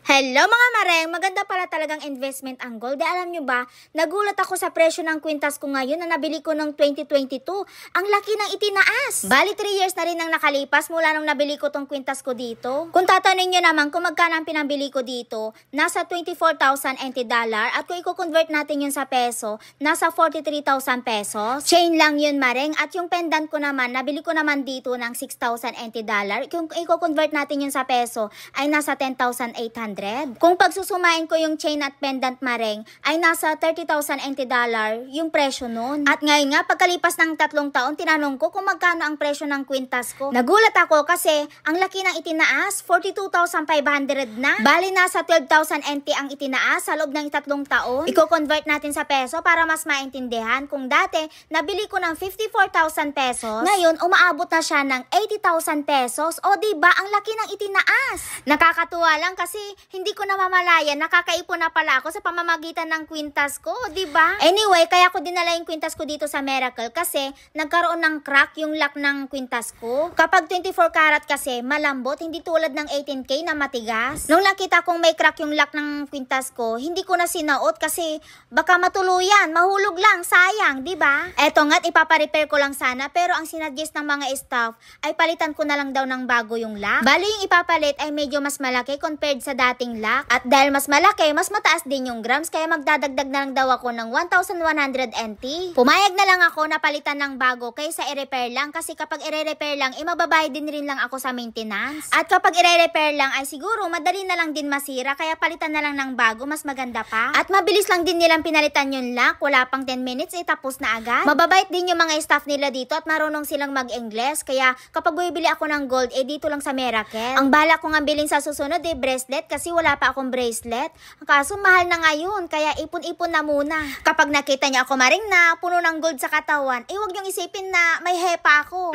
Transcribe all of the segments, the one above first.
Hello mga mareng! Maganda pala talagang investment ang gold. Alam nyo ba, nagulat ako sa presyo ng kwintas ko ngayon na nabili ko noong 2022. Ang laki ng itinaas! Bali 3 years na rin ang nakalipas mula nung nabili ko tong kwintas ko dito. Kung tatanungin nyo naman kung magkano ang pinambili ko dito, nasa 24,000 NT dollar at kung i-convert natin yun sa peso, nasa 43,000 pesos. Chain lang yun mareng at yung pendant ko naman, nabili ko naman dito ng 6,000 NT dollar. Kung i-convert natin yun sa peso, ay nasa 10,800. Kung pagsusumain ko yung chain at pendant mareng, ay nasa 30,000 NT dollar yung presyo nun. At ngayon nga, pagkalipas ng 3 taon, tinanong ko kung magkano ang presyo ng kwintas ko. Nagulat ako kasi ang laki ng itinaas, 42,500 na. Bali nasa 12,000 NT ang itinaas sa loob ng 3 taon. Iko-convert natin sa peso para mas maintindihan. Kung dati, nabili ko ng 54,000 pesos, ngayon umaabot na siya ng 80,000 pesos. O diba, ang laki ng itinaas. Nakakatuwa lang kasi hindi ko namamalayan, nakakaipon na pala ako sa pamamagitan ng kwintas ko, diba? Anyway, kaya ko dinala yung kwintas ko dito sa Miracle kasi nagkaroon ng crack yung lock ng kwintas ko. Kapag 24 karat kasi, malambot, hindi tulad ng 18K na matigas. Nung nakita kong may crack yung lock ng kwintas ko, hindi ko na sinuot kasi baka matuluyan, mahulog lang, sayang, diba? Eto nga't ipaparepair ko lang sana pero ang sinadjust ng mga staff ay palitan ko na lang daw ng bago yung lock. Bali yung ipapalit ay medyo mas malaki compared sa dating lock. At dahil mas malaki, mas mataas din yung grams kaya magdadagdag na lang daw ako ng 1,100 NT. Pumayag na lang ako na palitan ng bago kaysa i-repair lang kasi kapag i-repair lang, mababayad din rin lang ako sa maintenance. At kapag i-repair lang ay siguro madali na lang din masira kaya palitan na lang ng bago, mas maganda pa. At mabilis lang din nilang pinalitan yung lock, wala pang 10 minutes tapos na agad. Mababait din yung mga staff nila dito at marunong silang mag-Ingles kaya kapag bibili ako ng gold dito lang sa Miracle. Ang bala ko nga bilhin sa susunod bracelet kasi wala pa akong bracelet. Kaso mahal na ngayon, kaya ipon-ipon na muna. Kapag nakita niyo ako maring na puno ng gold sa katawan, huwag niyong isipin na may hepa ako.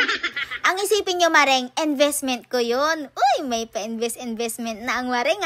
Ang isipin niyo maring, investment ko yun. Uy, may pa-investment na ang maring